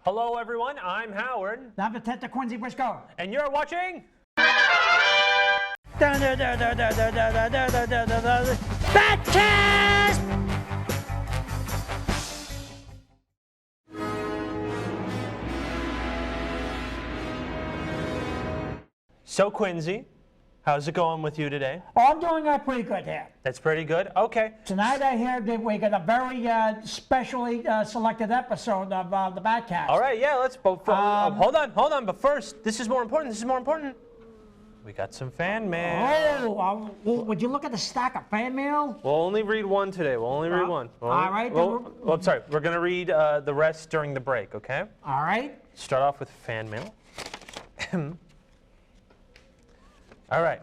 Hello, everyone. I'm Howard. I'm Detective Quincy Briscoe. And you're watching... Batcast! So, Quincy, how's it going with you today? Oh, I'm doing pretty good here. That's pretty good. Okay. Tonight I hear that we got a very specially selected episode of the Batcast. All right, yeah, let's... hold on. But first, this is more important. We got some fan mail. Oh, would you look at the stack of fan mail? We'll only read one today. We'll only read one. All right. I'm sorry. We're going to read the rest during the break, okay? All right. Start off with fan mail. All right.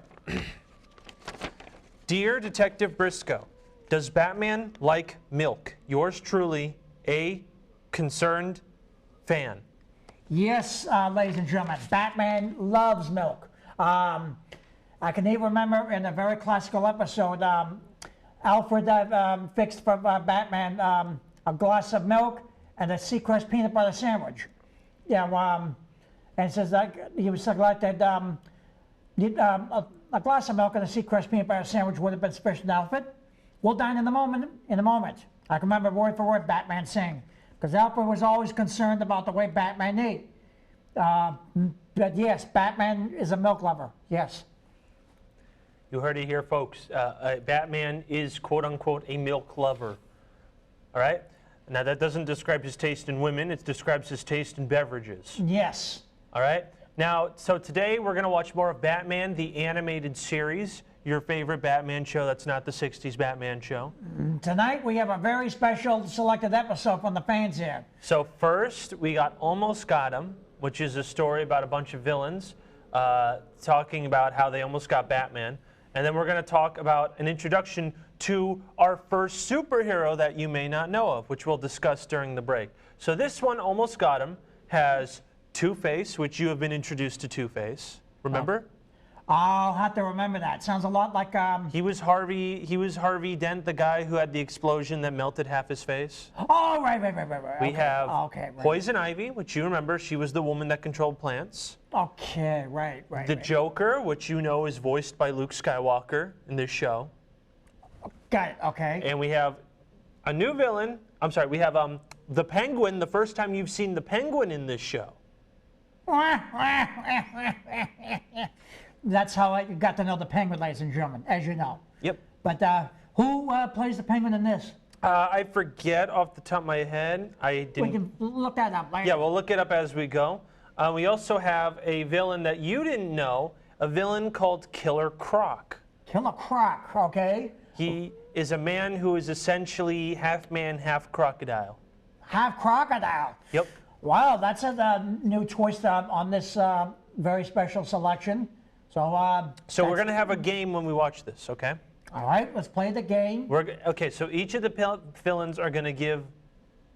Dear Detective Briscoe, does Batman like milk? Yours truly, a concerned fan. Yes, ladies and gentlemen, Batman loves milk. I can even remember in a very classical episode, Alfred fixed for Batman a glass of milk and a Seacrest peanut butter sandwich. Yeah, and says that he was so glad that a glass of milk and a Seacrest peanut butter sandwich would have been sufficient, Alfred. We'll dine in a moment. I can remember word for word Batman saying, because Alfred was always concerned about the way Batman ate. But yes, Batman is a milk lover. Yes. You heard it here, folks. Batman is, quote unquote, a milk lover. All right? Now, that doesn't describe his taste in women. It describes his taste in beverages. Yes. All right? Now, so today we're going to watch more of Batman, the animated series, your favorite Batman show that's not the 60s Batman show. Tonight we have a very special selected episode from the fans here. So first, we got Almost Got Him, which is a story about a bunch of villains talking about how they almost got Batman. And then we're going to talk about an introduction to our first superhero that you may not know of, which we'll discuss during the break. So this one, Almost Got Him, has Two-Face, which you have been introduced to Two-Face. Remember? I'll have to remember that. Sounds a lot like He was Harvey Dent, the guy who had the explosion that melted half his face. Oh, right. We okay. have right. Poison Ivy, which you remember, she was the woman that controlled plants. Okay, right. The Joker, which you know is voiced by Luke Skywalker in this show. Got it, okay. And we have a new villain. I'm sorry, we have the Penguin, the first time you've seen the Penguin in this show. That's how I got to know the Penguin, ladies and gentlemen, as you know. Yep. But who plays the Penguin in this? I forget off the top of my head. I didn't. We can look that up. Yeah, we'll look it up as we go. We also have a villain that you didn't know, a villain called Killer Croc. Killer Croc, okay. He is a man who is essentially half man, half crocodile. Half crocodile. Yep. Wow, that's a new twist on this very special selection. So we're going to have a game when we watch this, okay? All right, let's play the game. Okay, so each of the villains are going to give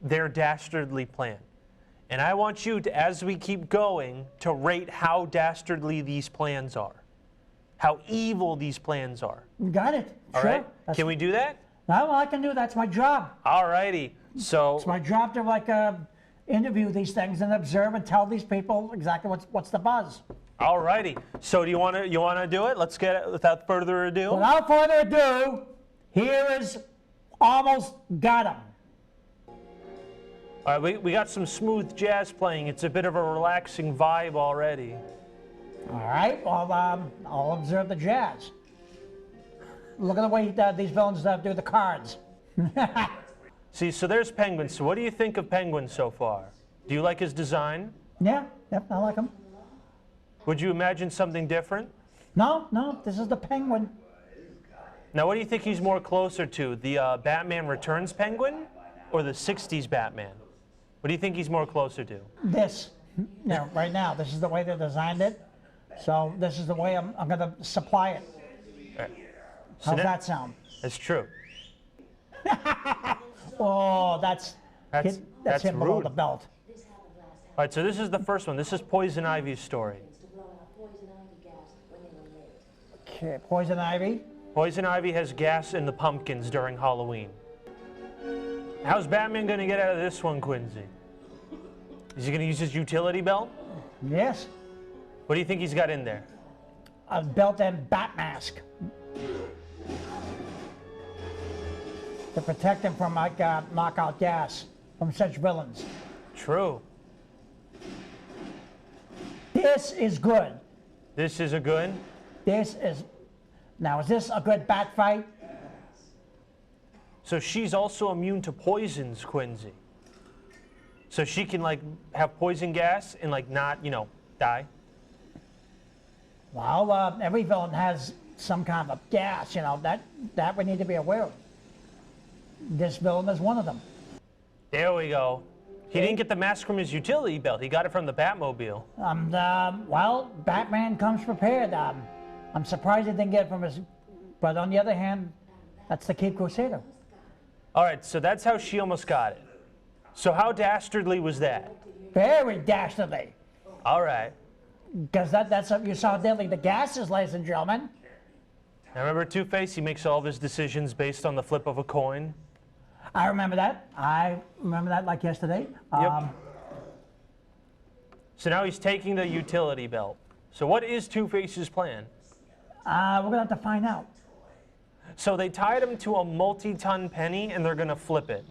their dastardly plan. And I want you to, as we keep going, to rate how dastardly these plans are. How evil these plans are. Got it. All sure. right? Can we do that? No, I can do that. That's my job. All righty. So it's my job to interview these things and observe and tell these people exactly what's the buzz. All righty. So do you want to do it? Let's get it without further ado. Without further ado, here is Almost Got Him. All right, we got some smooth jazz playing. It's a bit of a relaxing vibe already. All right, well, I'll observe the jazz. Look at the way these villains do the cards. See, so there's Penguin. So what do you think of Penguin so far? Do you like his design? Yeah, yep, I like him. Would you imagine something different? No, this is the Penguin. Now, what do you think he's more closer to, the Batman Returns Penguin or the 60s Batman? What do you think he's more closer to? This. Right now, this is the way they designed it. So this is the way I'm going to supply it. Right. How's that sound? That's true. Oh, that's him below the belt. All right, so this is the first one. This is Poison Ivy's story. Okay, Poison Ivy. Poison Ivy has gas in the pumpkins during Halloween. How's Batman going to get out of this one, Quincy? Is he going to use his utility belt? Yes. What do you think he's got in there? A built-in bat mask to protect him from like knockout gas from such villains. True. This is good. This is a good. This is. Now, is this a good bat fight? So she's also immune to poisons, Quincy. So she can like have poison gas and like not, you know, die. Well, every villain has some kind of gas, you know, that we need to be aware of. This villain is one of them. There we go. He didn't get the mask from his utility belt. He got it from the Batmobile. Well, Batman comes prepared. I'm surprised he didn't get it from his, but on the other hand, that's the Cape Crusader. All right, so that's how she almost got it. So how dastardly was that? Very dastardly. All right. Because that's what you saw deadly the gases, ladies and gentlemen. Now remember Two-Face? He makes all of his decisions based on the flip of a coin. I remember that. I remember that like yesterday. Yep. So now he's taking the utility belt. So what is Two-Face's plan? We're going to have to find out. So they tied him to a multi-ton penny and they're going to flip it.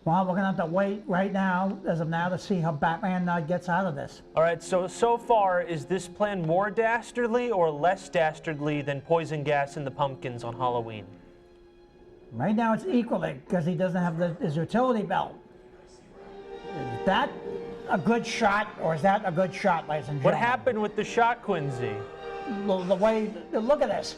Well, we're going to have to wait right now, as of now, to see how Batman gets out of this. All right, so far, is this plan more dastardly or less dastardly than poison gas in the pumpkins on Halloween? Right now it's equally, because he doesn't have his utility belt. Is that a good shot, or is that a good shot, ladies and gentlemen? What happened with the shot, Quincy? The way, look at this.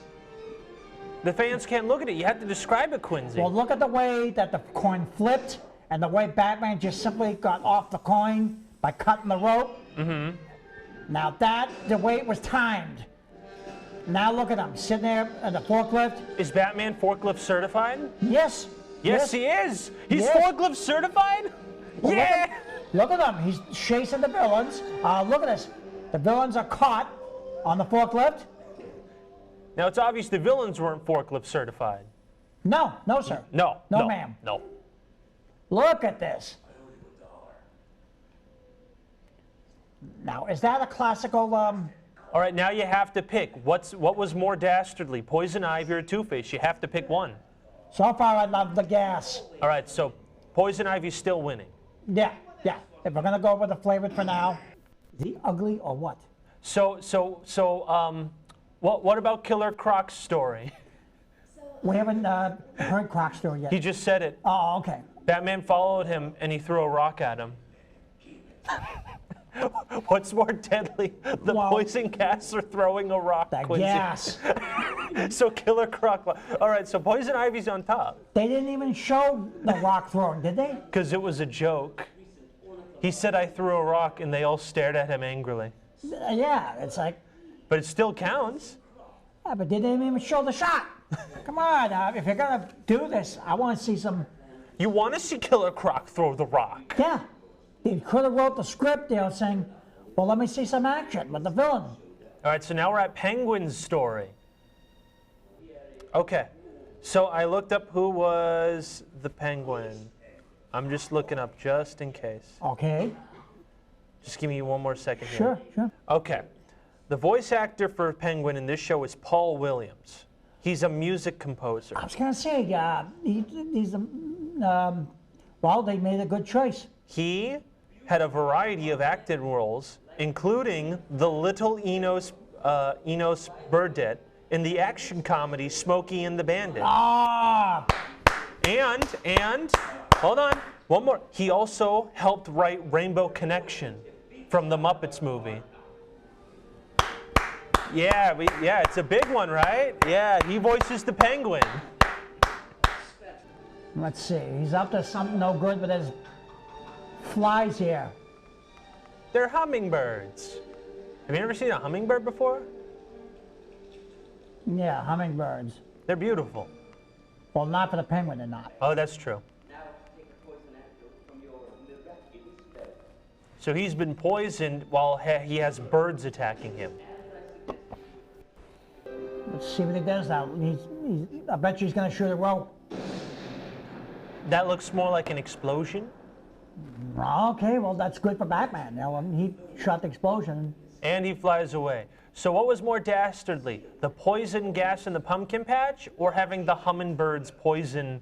The fans can't look at it. You have to describe it, Quincy. Well, look at the way that the coin flipped, and the way Batman just simply got off the coin by cutting the rope. Mm-hmm. Now the way it was timed. Now look at him, sitting there at the forklift. Is Batman forklift certified? Yes. Yes, he is. He's Yes. forklift certified? Well, yeah. Look at him. He's chasing the villains. Look at this. The villains are caught on the forklift. Now, it's obvious the villains weren't forklift certified. No, sir. No. No, ma'am. No. Look at this. Now, is that a classical? All right, now you have to pick. What was more dastardly, Poison Ivy or Two-Face? You have to pick one. So far, I love the gas. All right, so Poison Ivy's still winning. Yeah. If we're gonna go with the flavored for now, the ugly or what? What about Killer Croc's story? We haven't heard Croc's story yet. He just said it. Oh, okay. Batman followed him and he threw a rock at him. What's more deadly, the poison gas or throwing a rock? The Quincy? gas. So Killer Croc. All right, so Poison Ivy's on top. They didn't even show the rock throwing, did they? Because it was a joke. He said, I threw a rock, and they all stared at him angrily. Yeah, it's like. But it still counts. Yeah, but they didn't even show the shot. Come on, if you're gonna do this, I want to see some. You want to see Killer Croc throw the rock? Yeah, he could have wrote the script there saying, "Well, let me see some action with the villain." All right, so now we're at Penguin's story. Okay, so I looked up who was the Penguin. I'm just looking up just in case. Okay. Just give me one more second here. Sure. Okay. The voice actor for Penguin in this show is Paul Williams. He's a music composer. I was gonna say, he's well, they made a good choice. He had a variety of acting roles, including the little Enos Burdett in the action comedy Smokey and the Bandit. Ah! And hold on, one more. He also helped write Rainbow Connection from the Muppets movie. Yeah, it's a big one, right? Yeah, he voices the Penguin. Let's see, he's up to something no good with his flies here. They're hummingbirds. Have you ever seen a hummingbird before? Yeah, hummingbirds. They're beautiful. Well, not for the penguin, they're not. Oh, that's true. So he's been poisoned while he has birds attacking him. Let's see what he does now. I bet you he's going to shoot a rope. That looks more like an explosion. Okay, well, that's good for Batman. You know, he shot the explosion. And he flies away. So what was more dastardly, the poison gas in the pumpkin patch or having the hummingbirds poison?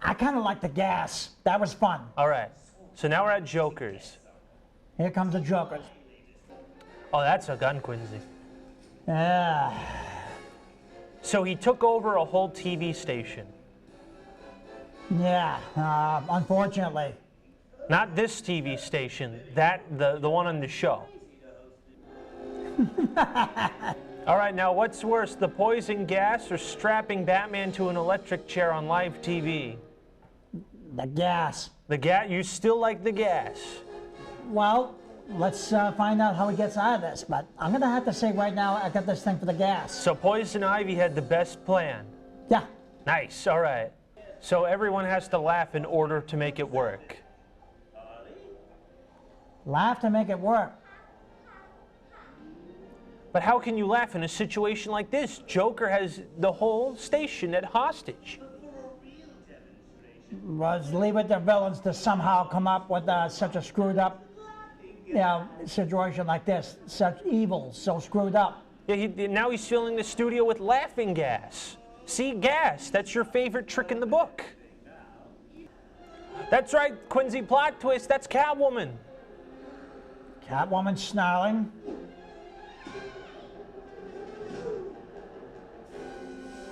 I kind of like the gas. That was fun. All right, so now we're at Jokers. Here comes the Jokers. Oh, that's a gun, Quincy. Yeah. So he took over a whole TV station. Yeah, unfortunately. Not this TV station, the one on the show. All right, now what's worse, the poison gas or strapping Batman to an electric chair on live TV? The gas. The gas, you still like the gas? Well, let's find out how he gets out of this. But I'm going to have to say right now, I got this thing for the gas. So Poison Ivy had the best plan. Yeah. Nice, all right. So everyone has to laugh in order to make it work. Laugh to make it work. But how can you laugh in a situation like this? Joker has the whole station at hostage. Was leave it to villains to somehow come up with such a screwed up, situation like this. Such evil, so screwed up. Yeah, now he's filling the studio with laughing gas. See, gas, that's your favorite trick in the book. That's right, Quincy, plot twist, that's Catwoman. Catwoman snarling.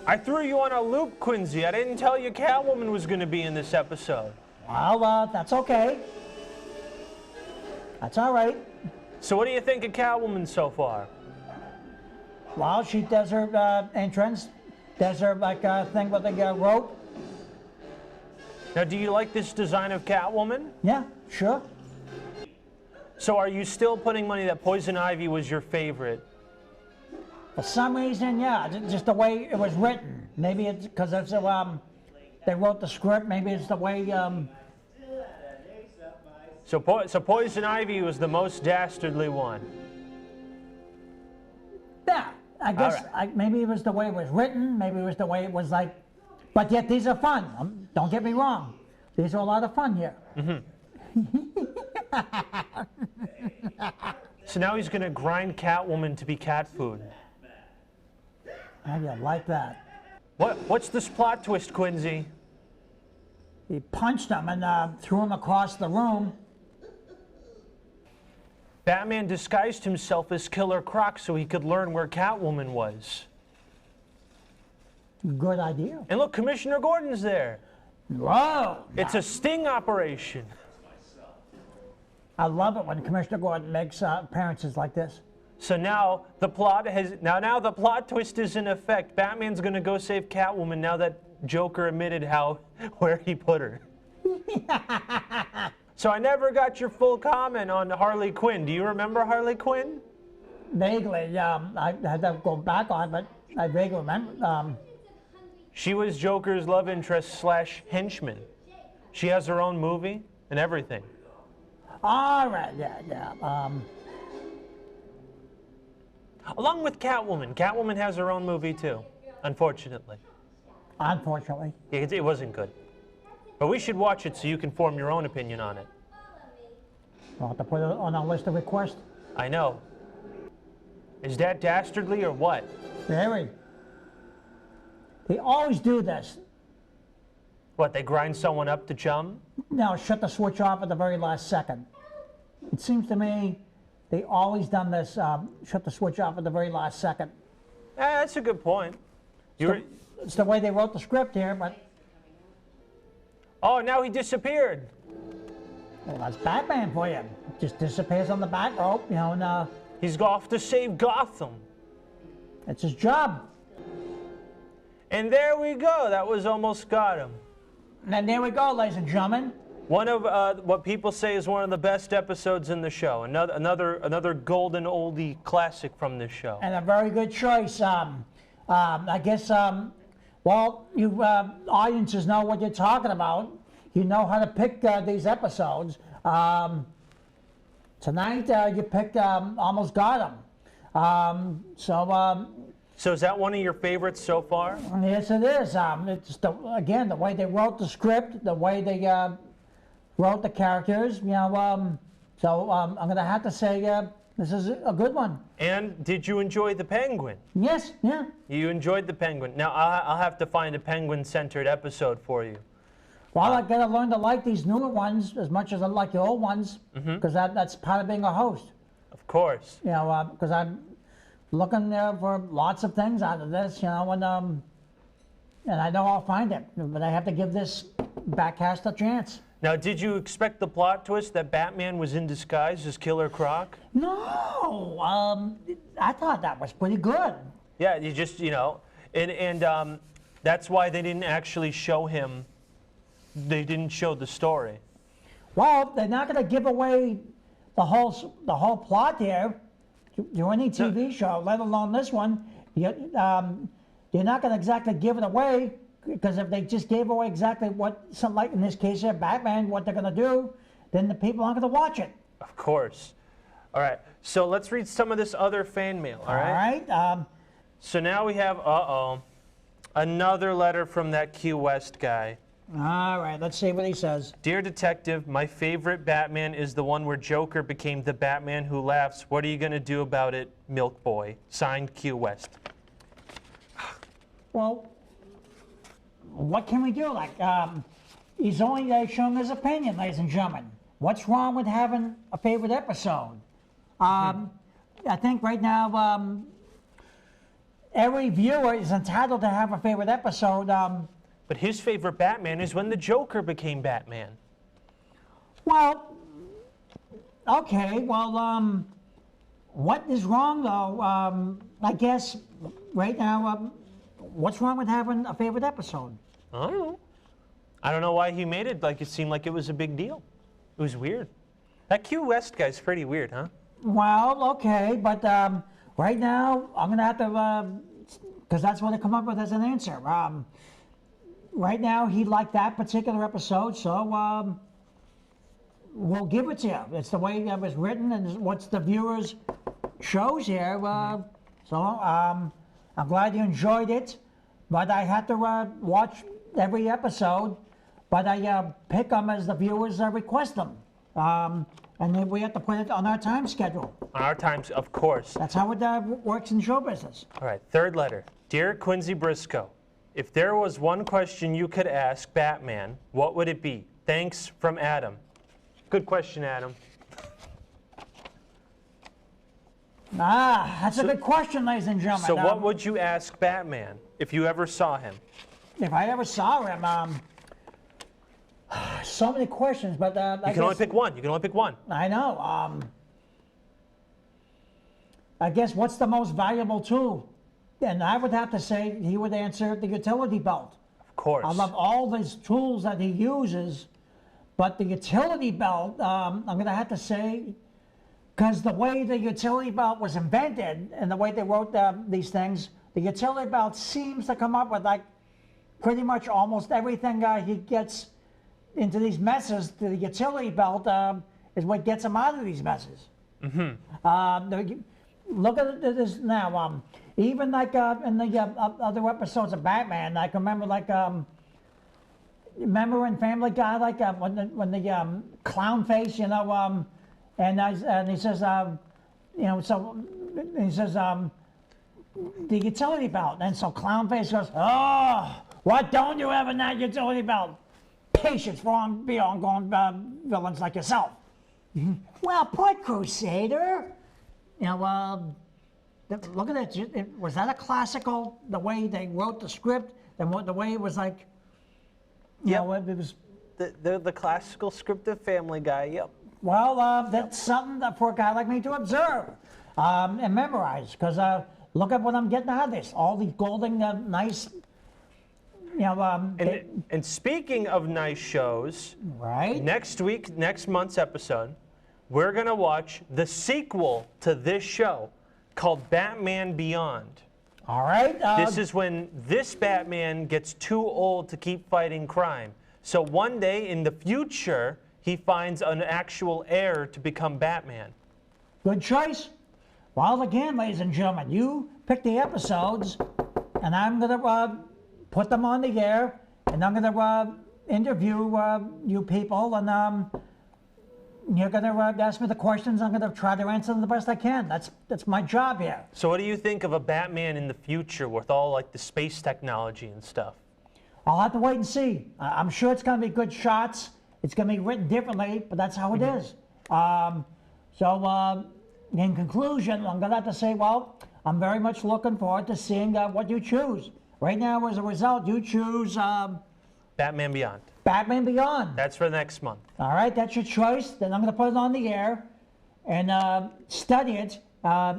I threw you on a loop, Quincy. I didn't tell you Catwoman was going to be in this episode. Well, that's okay. That's all right. So what do you think of Catwoman so far? Well, she does her entrance, does her thing with the rope. Now, do you like this design of Catwoman? Yeah, sure. So are you still putting money that Poison Ivy was your favorite? For some reason, yeah, just the way it was written. Maybe it's because they wrote the script. Maybe it's the way. So Poison Ivy was the most dastardly one. Yeah, I guess All right. maybe it was the way it was written. Maybe it was the way it was like. But yet these are fun. Don't get me wrong. These are a lot of fun here. So now he's going to grind Catwoman to be cat food. How do you like that? What's this plot twist, Quincy? He punched him and threw him across the room. Batman disguised himself as Killer Croc so he could learn where Catwoman was. Good idea. And look, Commissioner Gordon's there. Whoa! It's a sting operation. I love it when Commissioner Gordon makes appearances like this. So now the plot the plot twist is in effect. Batman's gonna go save Catwoman now that Joker admitted where he put her. So I never got your full comment on Harley Quinn. Do you remember Harley Quinn? Vaguely, I had to go back on, but I vaguely remember. She was Joker's love interest / henchman. She has her own movie and everything. All right, yeah. Along with Catwoman. Catwoman has her own movie too, unfortunately. Unfortunately. It wasn't good. But we should watch it so you can form your own opinion on it. We'll have to put it on our list of requests. I know. Is that dastardly or what? Very. They always do this. What, they grind someone up to chum? Now, shut the switch off at the very last second. It seems to me they always done this, shut the switch off at the very last second. That's a good point. It's the way they wrote the script here, but... Oh, now he disappeared. Well, that's Batman for you. Just disappears on the back rope, and He's off to save Gotham. it's his job. And there we go. That was almost got him. And there we go, ladies and gentlemen. One of what people say is one of the best episodes in the show. Another golden oldie classic from this show. And a very good choice. I guess, well, you audiences know what you're talking about. You know how to pick these episodes. Tonight, you picked Almost Got Him. So is that one of your favorites so far? Yes, it is. It's again the way they wrote the script, the way they wrote the characters. So I'm going to have to say this is a good one. And did you enjoy the Penguin? Yes, yeah. You enjoyed the Penguin. Now I'll have to find a Penguin-centered episode for you. Well, I got to learn to like these newer ones as much as I like the old ones, because that's part of being a host. Of course. Because I'm looking for lots of things out of this, and I know I'll find it, but I have to give this backcast a chance. Now, did you expect the plot twist that Batman was in disguise as Killer Croc? No, I thought that was pretty good. Yeah, you just, and that's why they didn't actually show him. They didn't show the story. Well, they're not going to give away the whole plot here to any TV show, let alone this one. You're not going to exactly give it away, because if they just gave away exactly what, like in this case here, Batman, what they're going to do, then the people aren't going to watch it. Of course. All right, so let's read some of this other fan mail, all right? All right. So now we have, another letter from that Q West guy. All right, let's see what he says. Dear Detective, my favorite Batman is the one where Joker became the Batman who laughs. What are you going to do about it, Milk Boy? Signed, Q West. Well, what can we do? He's only showing his opinion, ladies and gentlemen. What's wrong with having a favorite episode? I think right now, every viewer is entitled to have a favorite episode. But his favorite Batman is when the Joker became Batman. Well, okay, well, what is wrong though? I guess right now, what's wrong with having a favorite episode? I don't know. I don't know why he made it like it seemed like it was a big deal. It was weird. That Q West guy's pretty weird, huh? Well, okay, but right now, I'm going to have to, because that's what I come up with as an answer. Right now, he liked that particular episode, so we'll give it to you. It's the way it was written and what's the viewers shows here. So I'm glad you enjoyed it, but I had to watch every episode, but I pick them as the viewers request them. And then we have to put it on our time schedule. On our times, of course. That's how it works in show business. All right, third letter. Dear Quincy Briscoe, if there was one question you could ask Batman, what would it be? Thanks, from Adam. Good question, Adam. That's a good question, ladies and gentlemen. So what would you ask Batman if you ever saw him? If I ever saw him, so many questions, but You can only pick one. You can only pick one. I know. I guess what's the most valuable tool? And I would have to say he would answer the utility belt. Of course. I love all these tools that he uses, but the utility belt, I'm going to have to say, because the way the utility belt was invented and the way they wrote these things, the utility belt seems to come up with like pretty much almost everything he gets into these messes. The utility belt is what gets him out of these messes. Look at this now. Even like in the other episodes of Batman, I can remember like remember in Family Guy, like when the clown face, and he says, he says the utility belt, and so clown face goes, oh, what don't you have in that utility belt? Patience for ongoing villains like yourself. Well put, Crusader. Look at that. Was that a classical, the way they wrote the script, and the way it was like, it was... The classical script of Family Guy, yep. Well, that's something that for a guy like me to observe and memorize, because look at what I'm getting out of this. All these golden, nice, And speaking of nice shows, right? next month's episode, we're going to watch the sequel to this show called Batman Beyond. All right. This is when this Batman gets too old to keep fighting crime. So one day in the future, he finds an actual heir to become Batman. Good choice. Well, again, ladies and gentlemen, you pick the episodes, and I'm going to put them on the air, and I'm going to interview you people, and you're going to ask me the questions. I'm going to try to answer them the best I can. That's my job here. So what do you think of a Batman in the future with all like the space technology and stuff? I'll have to wait and see. I'm sure it's going to be good shots. It's going to be written differently, but that's how it is. So in conclusion, I'm going to have to say, well, I'm very much looking forward to seeing what you choose. Right now, as a result, you choose Batman Beyond. Batman Beyond. That's for next month. All right, that's your choice. Then I'm going to put it on the air and study it,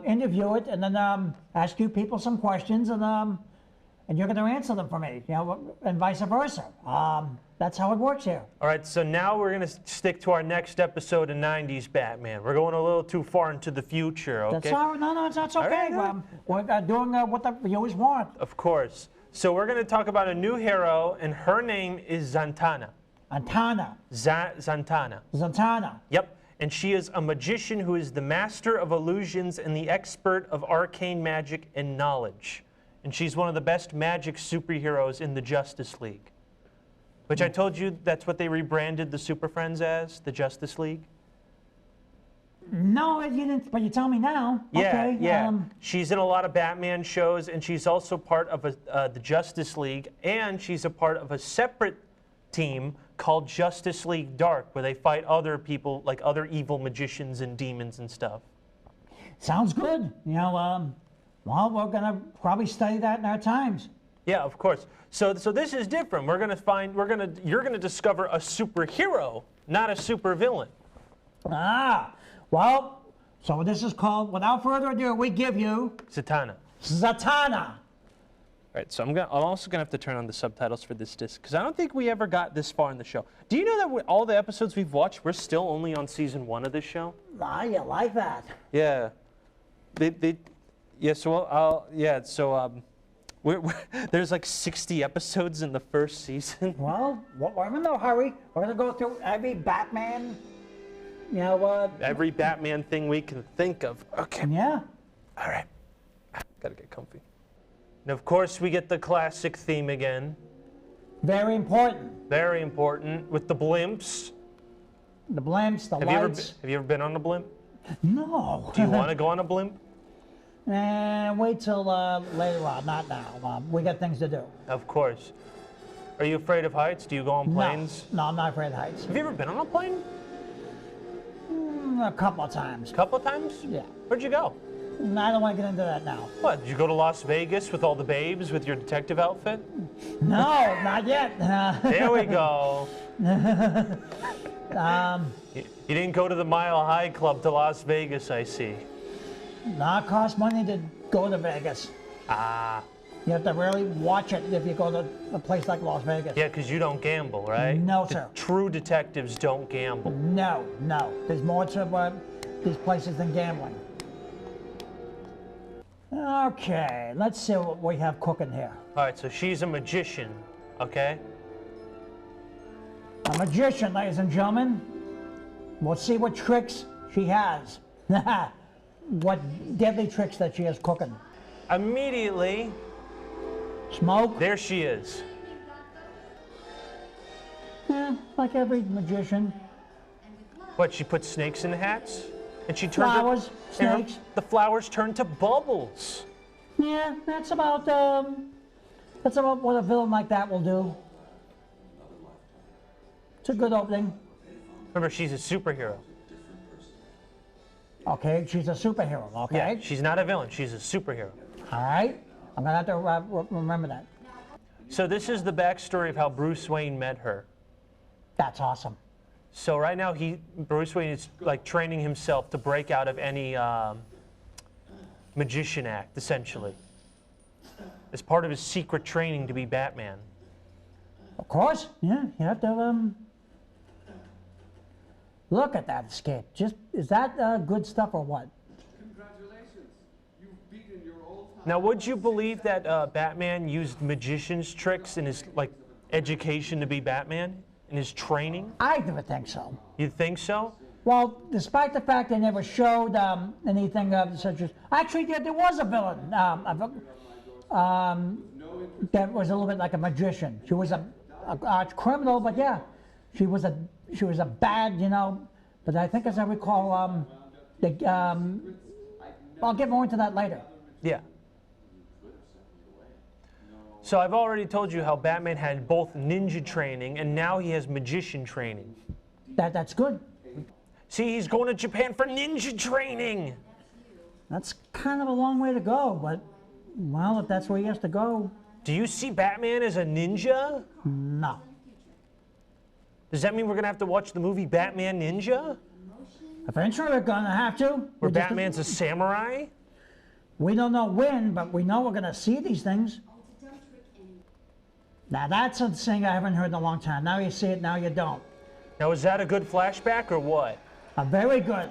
interview it, and then ask you people some questions, and you're going to answer them for me, and vice versa. That's how it works here. All right, so now we're going to stick to our next episode of 90s Batman. We're going a little too far into the future, okay? That's all right. No, that's okay. right. We're doing what the viewers want. Of course. So we're going to talk about a new hero, and her name is Zatanna. Zatanna. Zatanna. Yep. And she is a magician who is the master of illusions and the expert of arcane magic and knowledge. And she's one of the best magic superheroes in the Justice League. Which I told you that's what they rebranded the Super Friends as, the Justice League. No, you didn't, but you tell me now. Yeah, okay, yeah. She's in a lot of Batman shows, and she's also part of the Justice League, and she's a part of a separate team called Justice League Dark, where they fight other people, like other evil magicians and demons and stuff. Sounds good. Well, we're going to probably study that in our times. Yeah, of course. So this is different. You're gonna discover a superhero, not a supervillain. Well, so this is called, without further ado, we give you Zatanna. Zatanna. All right, so I'm also gonna have to turn on the subtitles for this disc because I don't think we ever got this far in the show. Do you know that with all the episodes we've watched, we're still only on season 1 of this show? You like that? Yeah. There's like 60 episodes in the first season. Well, we're in no hurry. We're going to go through every Batman, Every Batman thing we can think of. Okay. Yeah. All right. Gotta get comfy. And of course, we get the classic theme again. Very important. Very important with the blimps. The blimps, the lights. Have you ever been on a blimp? No. Do you want to go on a blimp? Wait till later on, not now. We got things to do. Of course. Are you afraid of heights? Do you go on planes? No, I'm not afraid of heights. Have you ever been on a plane? A couple of times. A couple of times? Yeah. Where'd you go? I don't want to get into that now. What, did you go to Las Vegas with all the babes with your detective outfit? No, not yet. There we go. You didn't go to the Mile High Club to Las Vegas, I see. No, it costs money to go to Vegas. You have to really watch it if you go to a place like Las Vegas. Yeah, because you don't gamble, right? No, sir. True detectives don't gamble. No. There's more to these places than gambling. Okay, let's see what we have cooking here. All right, so she's a magician, okay? A magician, ladies and gentlemen. We'll see what tricks she has. What deadly tricks that she has cooking. Immediately, Smoke. there she is. Like every magician. What, she put snakes in the hats? And she turned Flowers, and snakes. the flowers turned to bubbles. Yeah, that's about what a villain like that will do. It's a good opening. Remember, she's a superhero. Okay, she's a superhero, okay? Yeah, she's not a villain, she's a superhero. All right, I'm gonna have to remember that. So this is the backstory of how Bruce Wayne met her. That's awesome. So right now, Bruce Wayne is like training himself to break out of any magician act, essentially, as part of his secret training to be Batman. Of course, yeah, you have to, look at that escape. Is that good stuff or what? Congratulations, you've beaten your old time. Now, would you believe that Batman used magician's tricks in his education to be Batman, in his training? I never think so. You think so? Well, despite the fact they never showed anything such as... Actually, there was a villain that was a little bit like a magician. She was a an arch criminal, but yeah, she was a bad, you know. But I think, as I recall, I'll get more into that later. Yeah. So I've already told you how Batman had both ninja training and now he has magician training. That's good. See, he's going to Japan for ninja training. That's kind of a long way to go, but well, if that's where he has to go, Do you see Batman as a ninja? no. Does that mean we're going to have to watch the movie Batman Ninja? Eventually, we're gonna have to. Where We just- Batman's a samurai? We don't know when, but we know we're gonna see these things. Now that's a thing I haven't heard in a long time. Now you see it, now you don't. Now, is that a good flashback or what? Very good.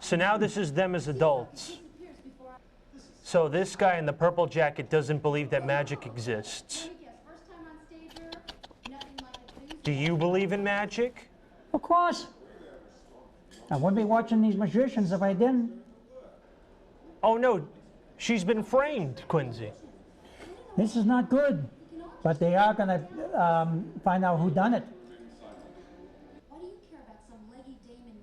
So now this is them as adults. So this guy in the purple jacket doesn't believe that magic exists. Do you believe in magic? Of course. I wouldn't be watching these magicians if I didn't. Oh no, she's been framed, Quincy. This is not good. But they are gonna find out who done it. Why do you care about some leggy dame in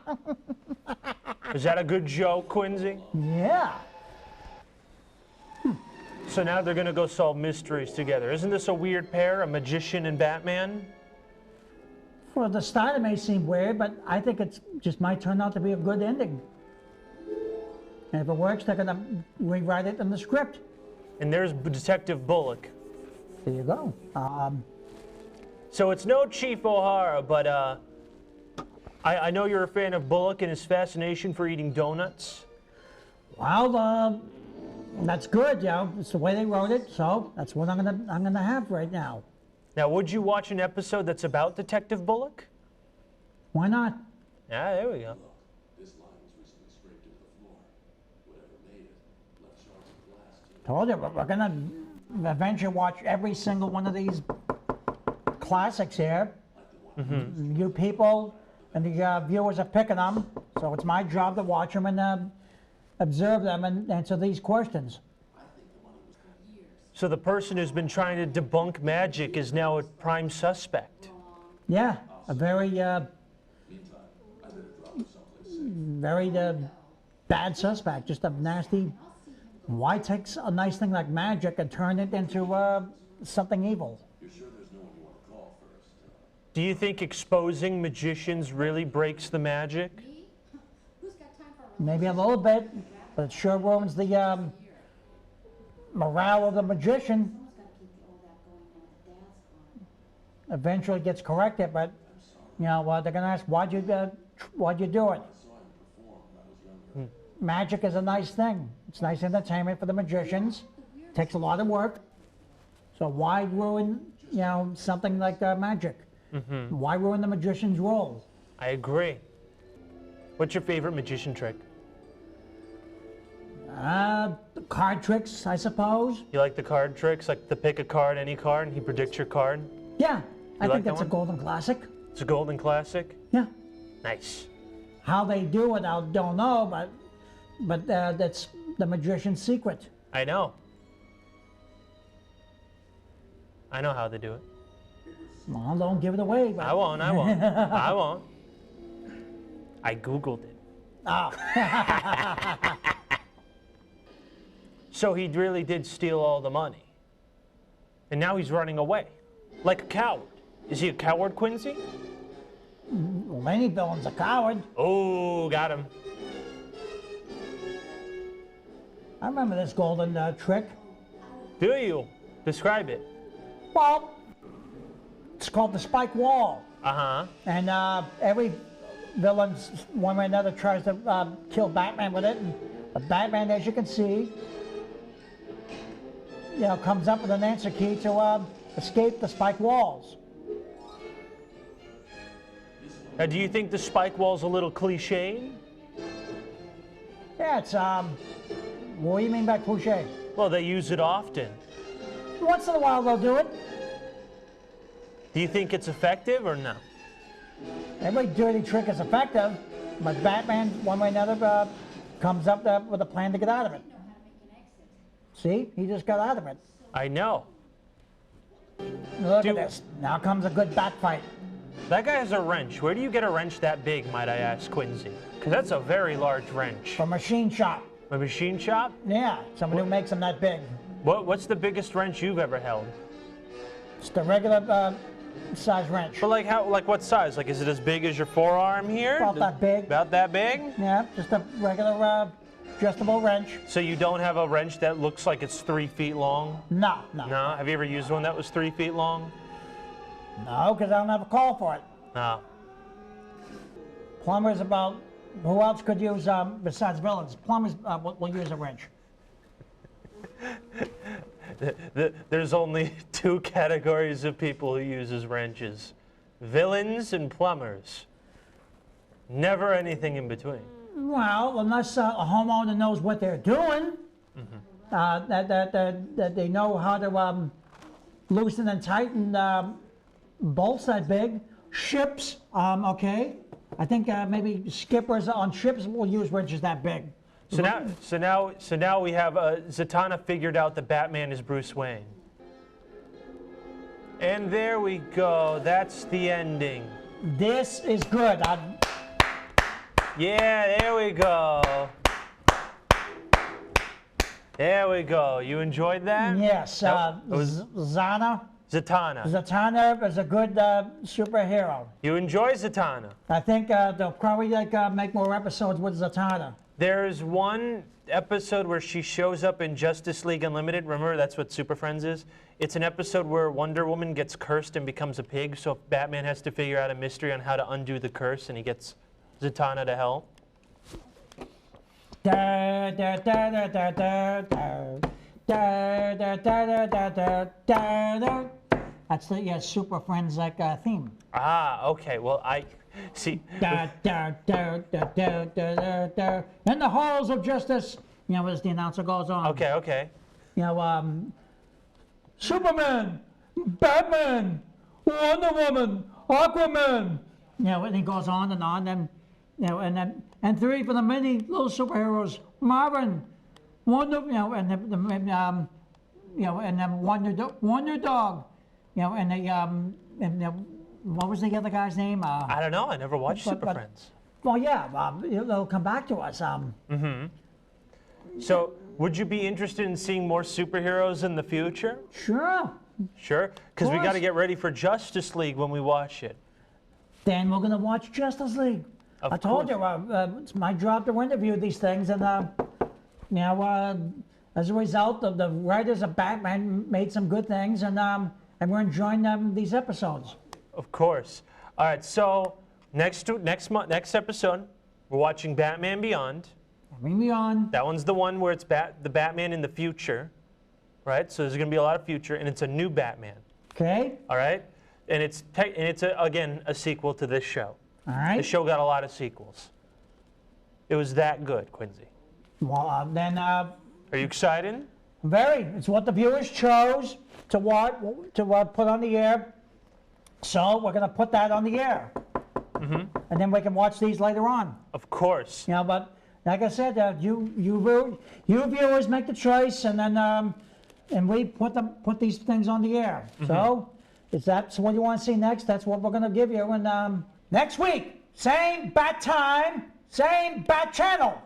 nylons? Is that a good joke, Quincy? Yeah. So now they're gonna go solve mysteries together. Isn't this a weird pair, a magician and Batman? For the start, it may seem weird, but I think it's just might turn out to be a good ending. And if it works, they're gonna rewrite it in the script. And there's Detective Bullock. There you go. So it's no Chief O'Hara, but I know you're a fan of Bullock and his fascination for eating donuts. Well, that's good. You know, it's the way they wrote it, so that's what I'm gonna have right now. Now, would you watch an episode that's about Detective Bullock? Why not? Yeah, there we go. This line was recently scraped into the floor. Whatever made it left shards of glass to Told you, we're gonna eventually watch every single one of these classics here. You people and the viewers are picking them, so it's my job to watch them and observe them and answer these questions. So the person who's been trying to debunk magic is now a prime suspect. Yeah, a very, very bad suspect, just a nasty. Why take a nice thing like magic and turn it into something evil? Do you think exposing magicians really breaks the magic? Who's got time for Maybe a little bit, but it sure ruins the morale of the magician. Someone's got to keep all that going on at Dad's farm. Eventually it gets corrected, but you know they're gonna ask why'd you do it? Magic is a nice thing. It's nice entertainment for the magicians. Takes a lot of work. So why ruin something like magic? Why ruin the magician's role? I agree. What's your favorite magician trick? Card tricks, I suppose. You like the card tricks, like the pick a card, any card, and he predicts your card? Yeah, I like think that that's a one? golden classic. It's a golden classic. Yeah. Nice. How they do it, I don't know, but that's the magician's secret. I know. I know how they do it. Well, don't give it away. But I won't, I won't. I won't. I Googled it. So he really did steal all the money. And now he's running away. Like a coward. Is he a coward, Quincy? Well, any villain's a coward. Oh, got him. I remember this golden trick. Do you? Describe it. Well, it's called the spike wall. Uh-huh. And every villain, one way or another, tries to kill Batman with it. And Batman, as you can see, comes up with an answer key to escape the spike walls. Now, do you think the spike wall's a little cliche? Yeah, it's what do you mean by cliche? Well, they use it often. Once in a while they'll do it. Do you think it's effective or no? Every dirty trick is effective, but Batman, one way or another, comes up with a plan to get out of it. Know how to make an exit. See, he just got out of it. I know. Look Do- at this. Now comes a good bat fight. That guy has a wrench. Where do you get a wrench that big, might I ask, Quincy? Because that's a very large wrench. From machine shop. A machine shop? Yeah, somebody who makes them that big. What's the biggest wrench you've ever held? It's the regular size wrench. But like what size? Like, is it as big as your forearm here? About that big. About that big? Yeah, just a regular adjustable wrench. So you don't have a wrench that looks like it's 3 feet long? No, no. No? Have you ever used one that was 3 feet long? No, because I don't have a call for it. No. Plumbers about, who else could use, besides villains? Plumbers will use a wrench. There's only 2 categories of people who uses wrenches. Villains and plumbers. Never anything in between. Well, unless a homeowner knows what they're doing, that they know how to loosen and tighten bolts that big. Ships, okay. I think maybe skippers on ships will use wrenches that big. So now we have Zatanna figured out that Batman is Bruce Wayne. And there we go. That's the ending. This is good. Yeah, there we go. There we go. You enjoyed that? Yes, That was Zatanna Zatanna. is a good superhero. You enjoy Zatanna. I think they'll probably make more episodes with Zatanna. There's one episode where she shows up in Justice League Unlimited. Remember, that's what Super Friends is? It's an episode where Wonder Woman gets cursed and becomes a pig, so Batman has to figure out a mystery on how to undo the curse, and he gets Zatanna to help. Da, da, da, da, da, da, da. Da, da, da, da, da, da, da, da. That's the Super Friends theme. Ah, okay. Well, I see. Da, da, da, da, da, da, da, da. In the halls of justice, as the announcer goes on. Okay, okay. Superman, Batman, Wonder Woman, Aquaman. And he goes on, and and 3 for the many little superheroes: Marvin, Wonder, and then Wonder Dog, and what was the other guy's name? I don't know. I never watched Super Friends. Well, yeah, they'll come back to us. So, would you be interested in seeing more superheroes in the future? Sure. Sure. Because we course. got to get ready for Justice League when we watch it. Then we're gonna watch Justice League. Of I told course. you, it's my job to interview these things, and as a result, the writers of Batman made some good things, and we're enjoying these episodes. Of course. All right. So next episode, we're watching Batman Beyond. Bring me on. That one's the one where it's the Batman in the future, right? So there's going to be a lot of future, and it's a new Batman. Okay. All right. And it's again a sequel to this show. All right. The show got a lot of sequels. It was that good, Quincy. Well, then. Are you excited? Very. It's what the viewers chose to put on the air. So we're gonna put that on the air, and then we can watch these later on. Of course. But like I said, you viewers make the choice, and then and we put these things on the air. So if that's what you want to see next, that's what we're gonna give you. And next week, same bat time, same bat channel.